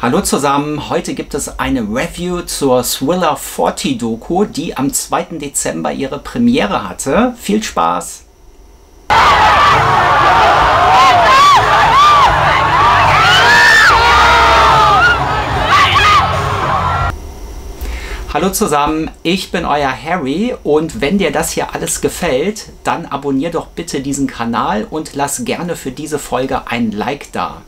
Hallo zusammen, heute gibt es eine Review zur Thriller 40 Doku, die am 2. Dezember ihre Premiere hatte. Viel Spaß! Hallo zusammen, ich bin euer Harry und wenn dir das hier alles gefällt, dann abonnier doch bitte diesen Kanal und lass gerne für diese Folge ein Like da.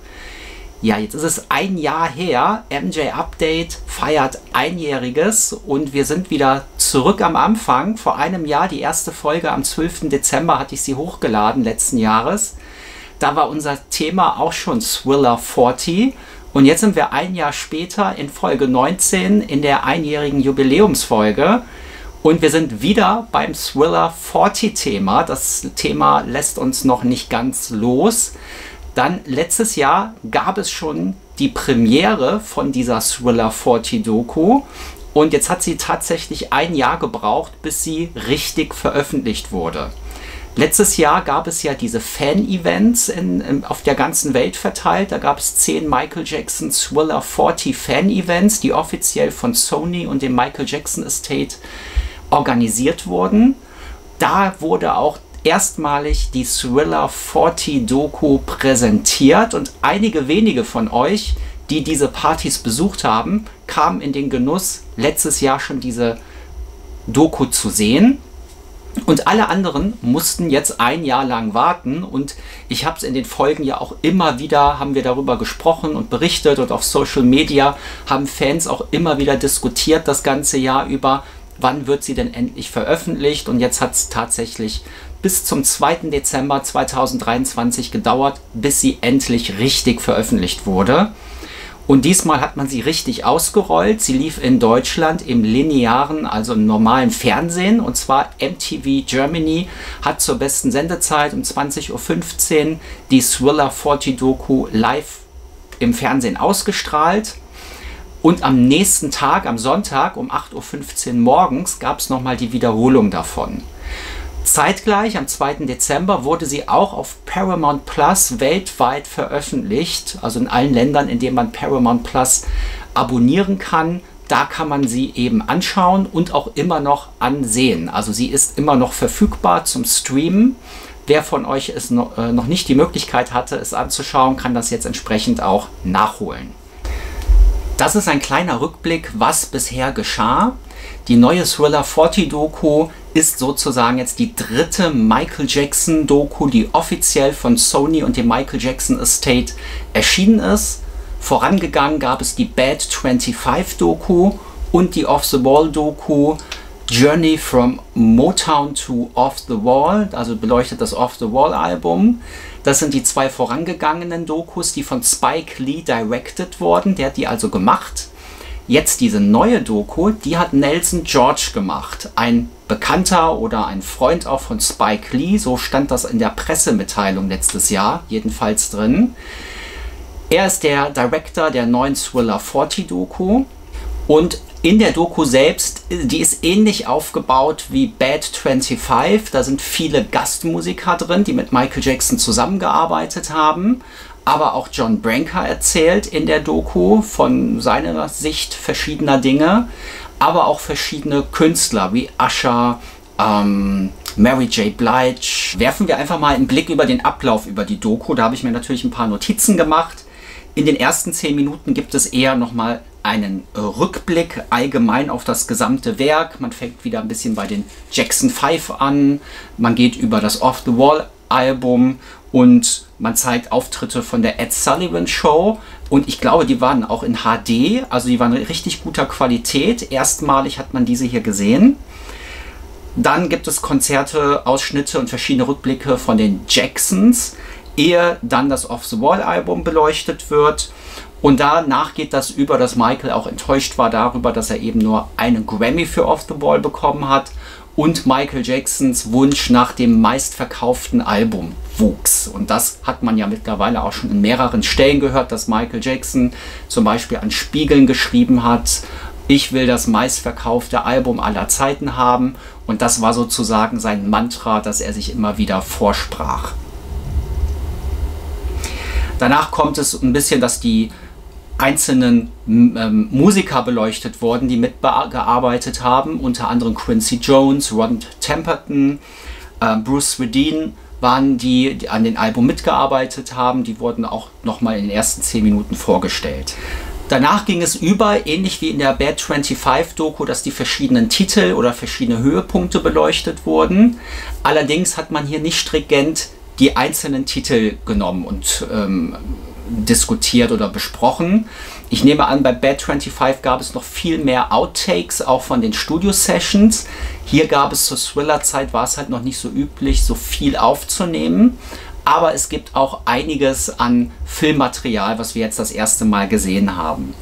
Ja, jetzt ist es ein Jahr her, MJ Update feiert Einjähriges und wir sind wieder zurück am Anfang. Vor einem Jahr, die erste Folge am 12. Dezember hatte ich sie hochgeladen, letzten Jahres. Da war unser Thema auch schon Thriller 40 und jetzt sind wir ein Jahr später in Folge 19 in der einjährigen Jubiläumsfolge. Und wir sind wieder beim Thriller 40 Thema. Das Thema lässt uns noch nicht ganz los. Dann letztes Jahr gab es schon die Premiere von dieser Thriller 40 Doku und jetzt hat sie tatsächlich ein Jahr gebraucht, bis sie richtig veröffentlicht wurde. Letztes Jahr gab es ja diese Fan-Events auf der ganzen Welt verteilt. Da gab es 10 Michael Jackson Thriller 40 Fan-Events, die offiziell von Sony und dem Michael Jackson Estate organisiert wurden. Da wurde auch erstmalig die Thriller 40 Doku präsentiert und einige wenige von euch, die diese Partys besucht haben, kamen in den Genuss, letztes Jahr schon diese Doku zu sehen. Und alle anderen mussten jetzt ein Jahr lang warten und ich habe es in den Folgen ja auch immer wieder, haben wir darüber gesprochen und berichtet und auf Social Media haben Fans auch immer wieder diskutiert das ganze Jahr über, wann wird sie denn endlich veröffentlicht, und jetzt hat es tatsächlich bis zum 2. Dezember 2023 gedauert, bis sie endlich richtig veröffentlicht wurde. Und diesmal hat man sie richtig ausgerollt. Sie lief in Deutschland im linearen, also im normalen Fernsehen. Und zwar MTV Germany hat zur besten Sendezeit um 20:15 Uhr die Thriller 40 Doku live im Fernsehen ausgestrahlt. Und am nächsten Tag, am Sonntag um 8:15 Uhr morgens, gab es nochmal die Wiederholung davon. Zeitgleich, am 2. Dezember, wurde sie auch auf Paramount Plus weltweit veröffentlicht, also in allen Ländern, in denen man Paramount Plus abonnieren kann. Da kann man sie eben anschauen und auch immer noch ansehen. Also sie ist immer noch verfügbar zum Streamen. Wer von euch es noch nicht die Möglichkeit hatte, es anzuschauen, kann das jetzt entsprechend auch nachholen. Das ist ein kleiner Rückblick, was bisher geschah. Die neue Thriller 40 Doku ist sozusagen jetzt die dritte Michael Jackson Doku, die offiziell von Sony und dem Michael Jackson Estate erschienen ist. Vorangegangen gab es die Bad 25 Doku und die Off the Wall Doku Journey from Motown to Off the Wall, also beleuchtet das Off the Wall Album. Das sind die zwei vorangegangenen Dokus, die von Spike Lee directed wurden. Der hat die also gemacht. Jetzt diese neue Doku, die hat Nelson George gemacht. Ein Bekannter oder ein Freund auch von Spike Lee, so stand das in der Pressemitteilung letztes Jahr jedenfalls drin. Er ist der Director der neuen Thriller 40 Doku und in der Doku selbst, die ist ähnlich aufgebaut wie Bad 25. Da sind viele Gastmusiker drin, die mit Michael Jackson zusammengearbeitet haben. Aber auch John Branca erzählt in der Doku von seiner Sicht verschiedener Dinge. Aber auch verschiedene Künstler wie Usher, Mary J. Blige. Werfen wir einfach mal einen Blick über den Ablauf über die Doku. Da habe ich mir natürlich ein paar Notizen gemacht. In den ersten 10 Minuten gibt es eher nochmal einen Rückblick allgemein auf das gesamte Werk. Man fängt wieder ein bisschen bei den Jackson 5 an. Man geht über das Off the Wall Album und man zeigt Auftritte von der Ed Sullivan Show. Und ich glaube, die waren auch in HD, also die waren in richtig guter Qualität. Erstmalig hat man diese hier gesehen. Dann gibt es Konzerte, Ausschnitte und verschiedene Rückblicke von den Jacksons, ehe dann das Off the Wall Album beleuchtet wird. Und danach geht das über, dass Michael auch enttäuscht war darüber, dass er eben nur einen Grammy für Off the Wall bekommen hat und Michael Jacksons Wunsch nach dem meistverkauften Album wuchs. Und das hat man ja mittlerweile auch schon in mehreren Stellen gehört, dass Michael Jackson zum Beispiel an Spiegeln geschrieben hat, ich will das meistverkaufte Album aller Zeiten haben. Und das war sozusagen sein Mantra, das er sich immer wieder vorsprach. Danach kommt es ein bisschen, dass die einzelnen Musiker beleuchtet worden, die mitgearbeitet haben, unter anderem Quincy Jones, Ron Temperton, Bruce Swedien waren die an dem Album mitgearbeitet haben. Die wurden auch nochmal in den ersten 10 Minuten vorgestellt. Danach ging es über, ähnlich wie in der Bad 25-Doku, dass die verschiedenen Titel oder verschiedene Höhepunkte beleuchtet wurden. Allerdings hat man hier nicht stringent die einzelnen Titel genommen und diskutiert oder besprochen. Ich nehme an, bei Bad 25 gab es noch viel mehr Outtakes, auch von den Studio-Sessions. Hier gab es zur Thriller-Zeit, war es halt noch nicht so üblich, so viel aufzunehmen. Aber es gibt auch einiges an Filmmaterial, was wir jetzt das erste Mal gesehen haben.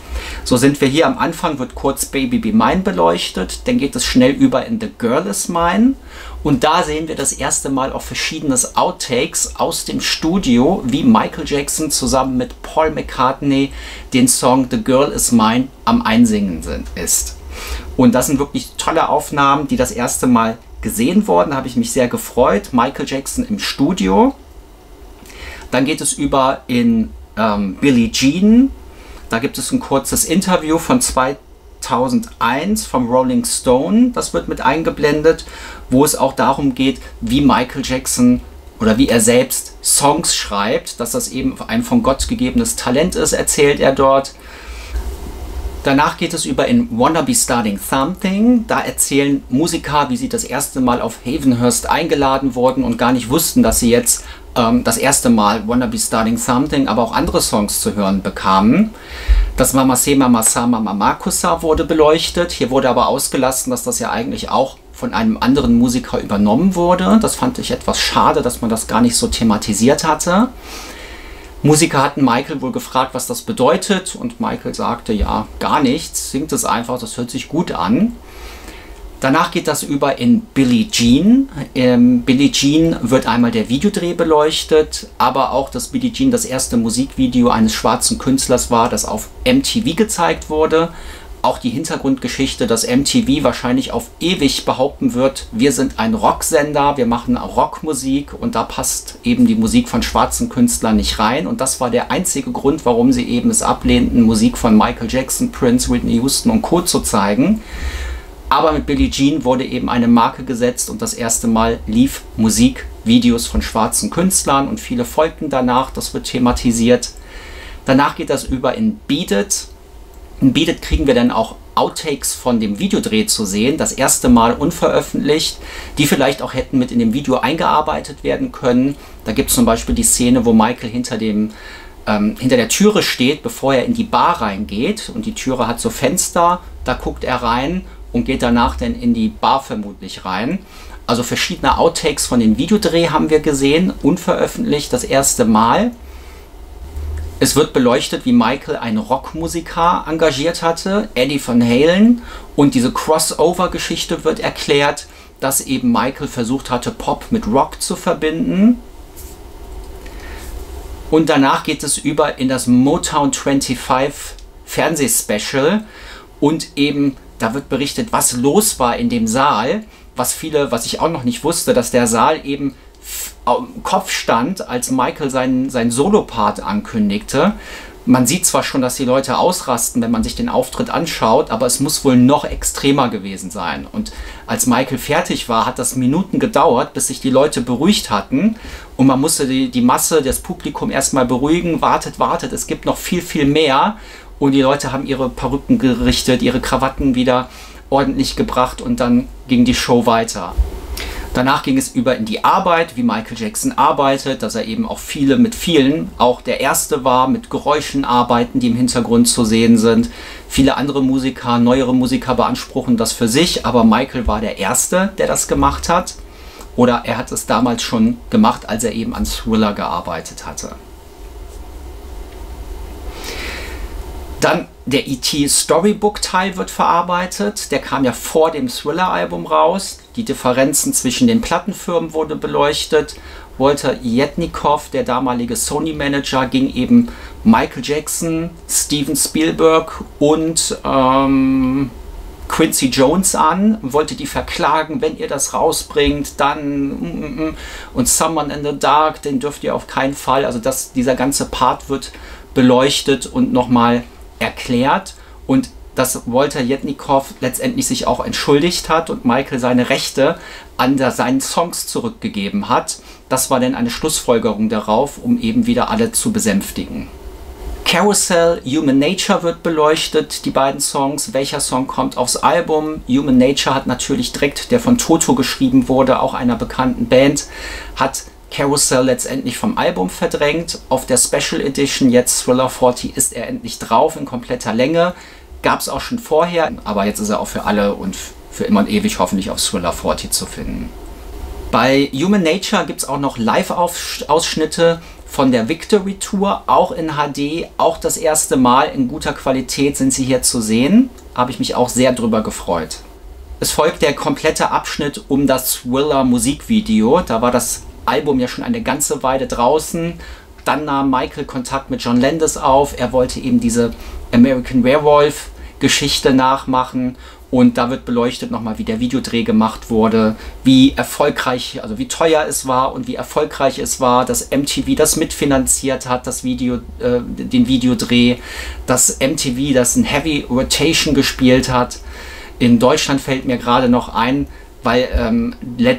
So sind wir hier am Anfang, wird kurz Baby Be Mine beleuchtet, dann geht es schnell über in The Girl Is Mine und da sehen wir das erste Mal auch verschiedenes Outtakes aus dem Studio, wie Michael Jackson zusammen mit Paul McCartney den Song The Girl Is Mine am Einsingen ist. Und das sind wirklich tolle Aufnahmen, die das erste Mal gesehen wurden, da habe ich mich sehr gefreut. Michael Jackson im Studio. Dann geht es über in Billie Jean. Da gibt es ein kurzes Interview von 2001 vom Rolling Stone. Das wird mit eingeblendet, wo es auch darum geht, wie Michael Jackson oder wie er selbst Songs schreibt, dass das eben ein von Gott gegebenes Talent ist, erzählt er dort. Danach geht es über in Wanna Be Starting Something. Da erzählen Musiker, wie sie das erste Mal auf Havenhurst eingeladen wurden und gar nicht wussten, dass sie jetzt das erste Mal Wanna Be Starting Something, aber auch andere Songs zu hören bekamen. Das Mama Se Mama Sa Mama Makusa wurde beleuchtet. Hier wurde aber ausgelassen, dass das ja eigentlich auch von einem anderen Musiker übernommen wurde. Das fand ich etwas schade, dass man das gar nicht so thematisiert hatte. Musiker hatten Michael wohl gefragt, was das bedeutet, und Michael sagte, ja, gar nichts, singt es einfach, das hört sich gut an. Danach geht das über in Billie Jean. Billie Jean wird einmal der Videodreh beleuchtet, aber auch, dass Billie Jean das erste Musikvideo eines schwarzen Künstlers war, das auf MTV gezeigt wurde. Auch die Hintergrundgeschichte, dass MTV wahrscheinlich auf ewig behaupten wird, wir sind ein Rocksender, wir machen Rockmusik und da passt eben die Musik von schwarzen Künstlern nicht rein. Und das war der einzige Grund, warum sie eben es ablehnten, Musik von Michael Jackson, Prince, Whitney Houston und Co. zu zeigen. Aber mit Billie Jean wurde eben eine Marke gesetzt und das erste Mal lief Musikvideos von schwarzen Künstlern und viele folgten danach, das wird thematisiert. Danach geht das über in Beat It. In Beat It kriegen wir dann auch Outtakes von dem Videodreh zu sehen, das erste Mal unveröffentlicht, die vielleicht auch hätten mit in dem Video eingearbeitet werden können. Da gibt es zum Beispiel die Szene, wo Michael hinter der Türe steht, bevor er in die Bar reingeht, und die Türe hat so Fenster, da guckt er rein und geht danach dann in die Bar vermutlich rein. Also verschiedene Outtakes von dem Videodreh haben wir gesehen, unveröffentlicht das erste Mal. Es wird beleuchtet, wie Michael einen Rockmusiker engagiert hatte, Eddie Van Halen, und diese Crossover-Geschichte wird erklärt, dass eben Michael versucht hatte, Pop mit Rock zu verbinden. Und danach geht es über in das Motown 25 Fernsehspecial und eben da wird berichtet, was los war in dem Saal, was ich auch noch nicht wusste, dass der Saal eben im Kopf stand, als Michael seinen Solopart ankündigte. Man sieht zwar schon, dass die Leute ausrasten, wenn man sich den Auftritt anschaut, aber es muss wohl noch extremer gewesen sein. Und als Michael fertig war, hat das Minuten gedauert, bis sich die Leute beruhigt hatten. Und man musste die Masse, das Publikum erstmal beruhigen, wartet, es gibt noch viel, viel mehr. Und die Leute haben ihre Perücken gerichtet, ihre Krawatten wieder ordentlich gebracht und dann ging die Show weiter. Danach ging es über in die Arbeit, wie Michael Jackson arbeitet, dass er eben auch mit vielen auch der Erste war, mit Geräuschen arbeiten, die im Hintergrund zu sehen sind. Viele andere Musiker, neuere Musiker beanspruchen das für sich, aber Michael war der Erste, der das gemacht hat. Oder er hat es damals schon gemacht, als er eben an Thriller gearbeitet hatte. Dann der E.T. Storybook-Teil wird verarbeitet. Der kam ja vor dem Thriller-Album raus. Die Differenzen zwischen den Plattenfirmen wurde beleuchtet. Walter Yetnikoff, der damalige Sony-Manager, ging eben Michael Jackson, Steven Spielberg und Quincy Jones an, wollte die verklagen, wenn ihr das rausbringt, dann und Someone in the Dark, den dürft ihr auf keinen Fall. Also dieser ganze Part wird beleuchtet und nochmal erklärt und dass Walter Jetnikoff letztendlich sich auch entschuldigt hat und Michael seine Rechte an seinen Songs zurückgegeben hat. Das war dann eine Schlussfolgerung darauf, um eben wieder alle zu besänftigen. Carousel, Human Nature wird beleuchtet, die beiden Songs. Welcher Song kommt aufs Album? Human Nature hat natürlich direkt, der von Toto geschrieben wurde, auch einer bekannten Band, hat Carousel letztendlich vom Album verdrängt. Auf der Special Edition, jetzt Thriller 40, ist er endlich drauf in kompletter Länge. Gab es auch schon vorher, aber jetzt ist er auch für alle und für immer und ewig hoffentlich auf Thriller 40 zu finden. Bei Human Nature gibt es auch noch Live-Ausschnitte von der Victory Tour, auch in HD, auch das erste Mal in guter Qualität sind sie hier zu sehen. Habe ich mich auch sehr drüber gefreut. Es folgt der komplette Abschnitt um das Thriller Musikvideo. Da war das Album ja schon eine ganze Weile draußen. Dann nahm Michael Kontakt mit John Landis auf. Er wollte eben diese American Werewolf Geschichte nachmachen. Und da wird beleuchtet nochmal, wie der Videodreh gemacht wurde, wie erfolgreich, also wie teuer es war und wie erfolgreich es war, dass MTV das mitfinanziert hat, das den Videodreh, dass MTV das in Heavy Rotation gespielt hat. In Deutschland fällt mir gerade noch ein, weil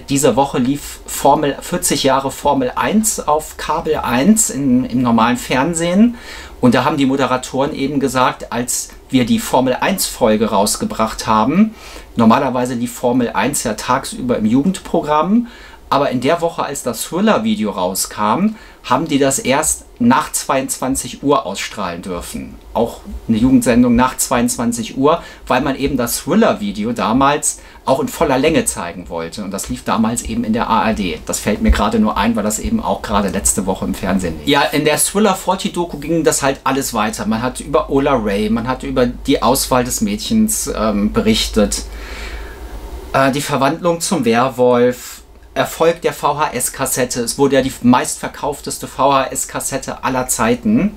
diese Woche lief 40 Jahre Formel 1 auf Kabel 1 im normalen Fernsehen. Und da haben die Moderatoren eben gesagt, als wir die Formel 1 Folge rausgebracht haben, normalerweise lief Formel 1 ja tagsüber im Jugendprogramm, aber in der Woche, als das Thriller-Video rauskam, haben die das erst nach 22 Uhr ausstrahlen dürfen. Auch eine Jugendsendung nach 22 Uhr, weil man eben das Thriller-Video damals auch in voller Länge zeigen wollte. Und das lief damals eben in der ARD. Das fällt mir gerade nur ein, weil das eben auch gerade letzte Woche im Fernsehen lief. Ja, in der Thriller 40 Doku ging das halt alles weiter. Man hat über Ola Ray, man hat über die Auswahl des Mädchens berichtet. Die Verwandlung zum Werwolf. Erfolg der VHS-Kassette. Es wurde ja die meistverkaufteste VHS-Kassette aller Zeiten.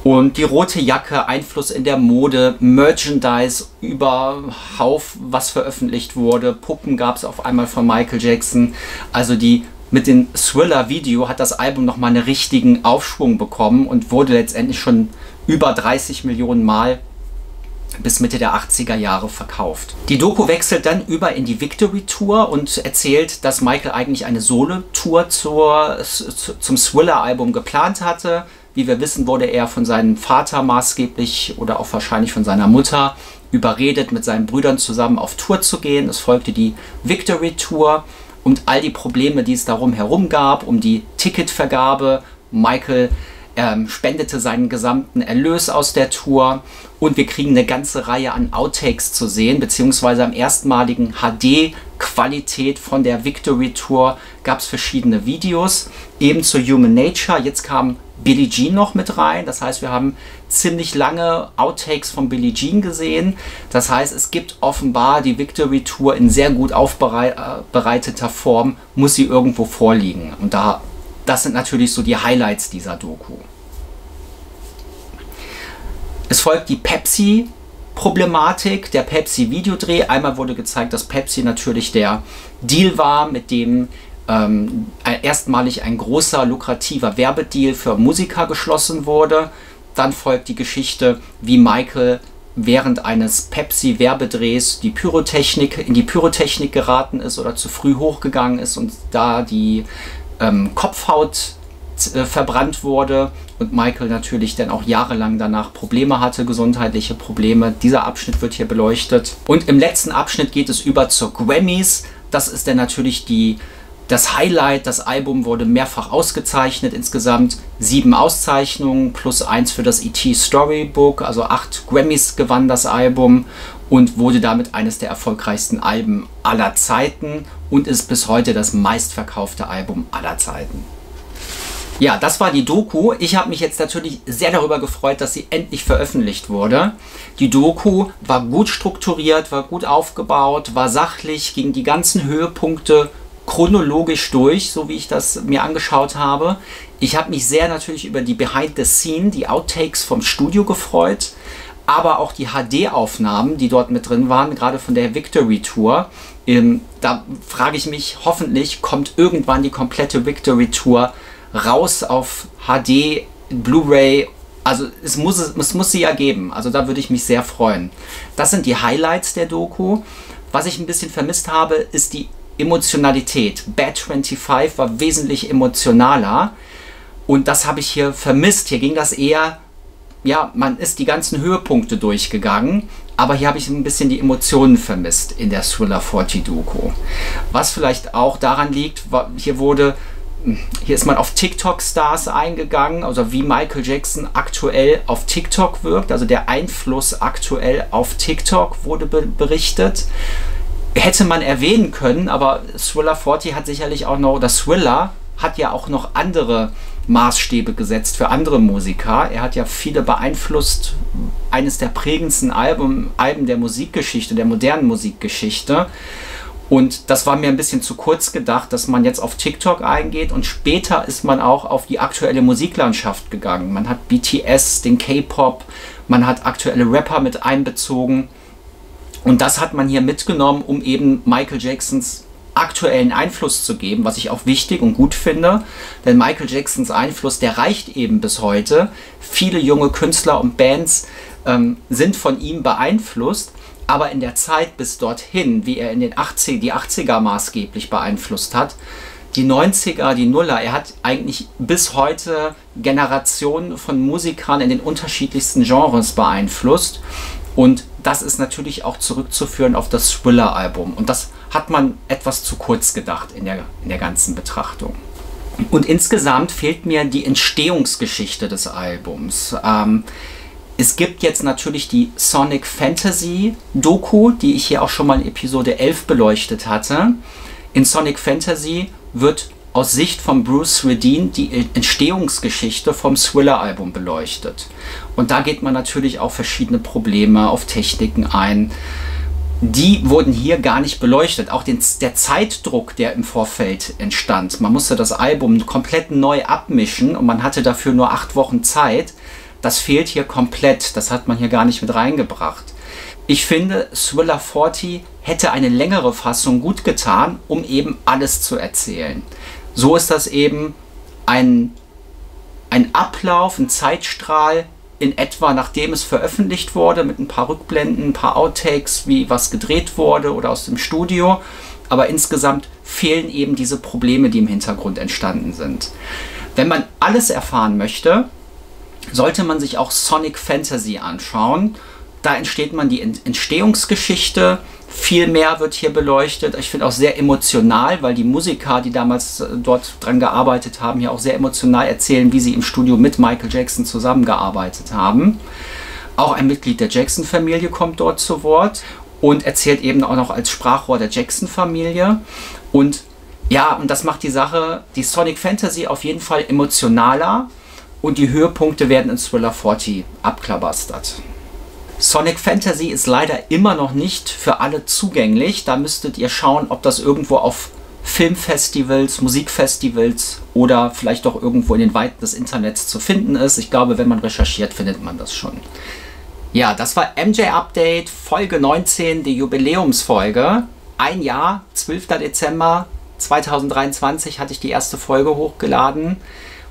Und die rote Jacke, Einfluss in der Mode, Merchandise überhauf, was veröffentlicht wurde. Puppen gab es auf einmal von Michael Jackson. Also mit dem Thriller-Video hat das Album nochmal einen richtigen Aufschwung bekommen und wurde letztendlich schon über 30 Millionen Mal bis Mitte der 80er Jahre verkauft. Die Doku wechselt dann über in die Victory Tour und erzählt, dass Michael eigentlich eine Solo-Tour zum Thriller-Album geplant hatte. Wie wir wissen, wurde er von seinem Vater maßgeblich oder auch wahrscheinlich von seiner Mutter überredet, mit seinen Brüdern zusammen auf Tour zu gehen. Es folgte die Victory Tour und all die Probleme, die es darum herum gab, um die Ticketvergabe. Michael spendete seinen gesamten Erlös aus der Tour und wir kriegen eine ganze Reihe an Outtakes zu sehen, beziehungsweise am erstmaligen HD-Qualität von der Victory Tour gab es verschiedene Videos, eben zu Human Nature. Jetzt kam Billie Jean noch mit rein, das heißt, wir haben ziemlich lange Outtakes von Billie Jean gesehen. Das heißt, es gibt offenbar die Victory Tour in sehr gut aufbereiteter Form, muss sie irgendwo vorliegen. Und das sind natürlich so die Highlights dieser Doku. Es folgt die Pepsi-Problematik, der Pepsi-Videodreh. Einmal wurde gezeigt, dass Pepsi natürlich der Deal war, mit dem erstmalig ein großer, lukrativer Werbedeal für Musiker geschlossen wurde. Dann folgt die Geschichte, wie Michael während eines Pepsi-Werbedrehs in die Pyrotechnik geraten ist oder zu früh hochgegangen ist und da die Kopfhaut verbrannt wurde und Michael natürlich dann auch jahrelang danach Probleme hatte, gesundheitliche Probleme. Dieser Abschnitt wird hier beleuchtet. Und im letzten Abschnitt geht es über zur Grammys. Das ist dann natürlich das Highlight. Das Album wurde mehrfach ausgezeichnet, insgesamt 7 Auszeichnungen plus 1 für das E.T. Storybook, also 8 Grammys gewann das Album und wurde damit eines der erfolgreichsten Alben aller Zeiten und ist bis heute das meistverkaufte Album aller Zeiten. Ja, das war die Doku. Ich habe mich jetzt natürlich sehr darüber gefreut, dass sie endlich veröffentlicht wurde. Die Doku war gut strukturiert, war gut aufgebaut, war sachlich, ging die ganzen Höhepunkte chronologisch durch, so wie ich das mir angeschaut habe. Ich habe mich sehr natürlich über die Behind the Scene, die Outtakes vom Studio gefreut, aber auch die HD-Aufnahmen, die dort mit drin waren, gerade von der Victory Tour. Da frage ich mich, hoffentlich kommt irgendwann die komplette Victory Tour raus auf HD, Blu-ray Also es muss sie ja geben. Also da würde ich mich sehr freuen. Das sind die Highlights der Doku. Was ich ein bisschen vermisst habe, ist die Emotionalität. Bad 25 war wesentlich emotionaler. Und das habe ich hier vermisst. Hier ging das eher, ja, man ist die ganzen Höhepunkte durchgegangen. Aber hier habe ich ein bisschen die Emotionen vermisst in der Thriller 40 Doku. Was vielleicht auch daran liegt, hier ist man auf TikTok-Stars eingegangen, also wie Michael Jackson aktuell auf TikTok wirkt, also der Einfluss aktuell auf TikTok wurde berichtet. Hätte man erwähnen können, aber Thriller 40 hat sicherlich auch noch, oder Thriller hat ja auch noch andere Maßstäbe gesetzt für andere Musiker. Er hat ja viele beeinflusst, eines der prägendsten Alben der Musikgeschichte, der modernen Musikgeschichte. Und das war mir ein bisschen zu kurz gedacht, dass man jetzt auf TikTok eingeht und später ist man auch auf die aktuelle Musiklandschaft gegangen. Man hat BTS, den K-Pop, man hat aktuelle Rapper mit einbezogen und das hat man hier mitgenommen, um eben Michael Jacksons aktuellen Einfluss zu geben, was ich auch wichtig und gut finde, denn Michael Jacksons Einfluss, der reicht eben bis heute. Viele junge Künstler und Bands sind von ihm beeinflusst. Aber in der Zeit bis dorthin, wie er in den die 80er maßgeblich beeinflusst hat, die 90er, die Nuller, er hat eigentlich bis heute Generationen von Musikern in den unterschiedlichsten Genres beeinflusst. Und das ist natürlich auch zurückzuführen auf das Thriller-Album. Und das hat man etwas zu kurz gedacht in der ganzen Betrachtung. Und insgesamt fehlt mir die Entstehungsgeschichte des Albums. Es gibt jetzt natürlich die Sonic Fantasy Doku, die ich hier auch schon mal in Episode 11 beleuchtet hatte. In Sonic Fantasy wird aus Sicht von Bruce Swedien die Entstehungsgeschichte vom Thriller-Album beleuchtet. Und da geht man natürlich auf verschiedene Probleme, auf Techniken ein. Die wurden hier gar nicht beleuchtet. Auch der Zeitdruck, der im Vorfeld entstand. Man musste das Album komplett neu abmischen und man hatte dafür nur 8 Wochen Zeit. Das fehlt hier komplett, das hat man hier gar nicht mit reingebracht. Ich finde, Thriller 40 hätte eine längere Fassung gut getan, um eben alles zu erzählen. So ist das eben ein Ablauf, ein Zeitstrahl in etwa, nachdem es veröffentlicht wurde, mit ein paar Rückblenden, ein paar Outtakes, wie was gedreht wurde oder aus dem Studio. Aber insgesamt fehlen eben diese Probleme, die im Hintergrund entstanden sind. Wenn man alles erfahren möchte, sollte man sich auch Sonic Fantasy anschauen. Da entsteht man die Entstehungsgeschichte. Viel mehr wird hier beleuchtet. Ich finde auch sehr emotional, weil die Musiker, die damals dort dran gearbeitet haben, hier auch sehr emotional erzählen, wie sie im Studio mit Michael Jackson zusammengearbeitet haben. Auch ein Mitglied der Jackson-Familie kommt dort zu Wort und erzählt eben auch noch als Sprachrohr der Jackson-Familie. Und ja, und das macht die Sonic Fantasy auf jeden Fall emotionaler. Und die Höhepunkte werden in Thriller 40 abklabastert. Sonic Fantasy ist leider immer noch nicht für alle zugänglich. Da müsstet ihr schauen, ob das irgendwo auf Filmfestivals, Musikfestivals oder vielleicht doch irgendwo in den Weiten des Internets zu finden ist. Ich glaube, wenn man recherchiert, findet man das schon. Ja, das war MJ Update Folge 19, die Jubiläumsfolge. Ein Jahr, 12. Dezember 2023 hatte ich die erste Folge hochgeladen.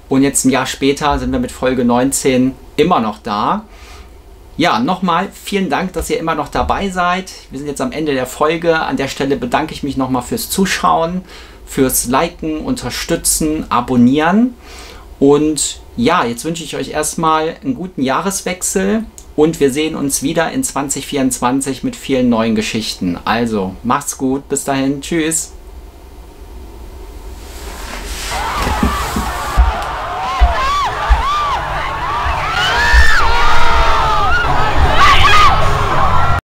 Und jetzt ein Jahr später sind wir mit Folge 19 immer noch da. Ja, nochmal vielen Dank, dass ihr immer noch dabei seid. Wir sind jetzt am Ende der Folge. An der Stelle bedanke ich mich nochmal fürs Zuschauen, fürs Liken, Unterstützen, Abonnieren. Und ja, jetzt wünsche ich euch erstmal einen guten Jahreswechsel. Und wir sehen uns wieder in 2024 mit vielen neuen Geschichten. Also, macht's gut. Bis dahin. Tschüss.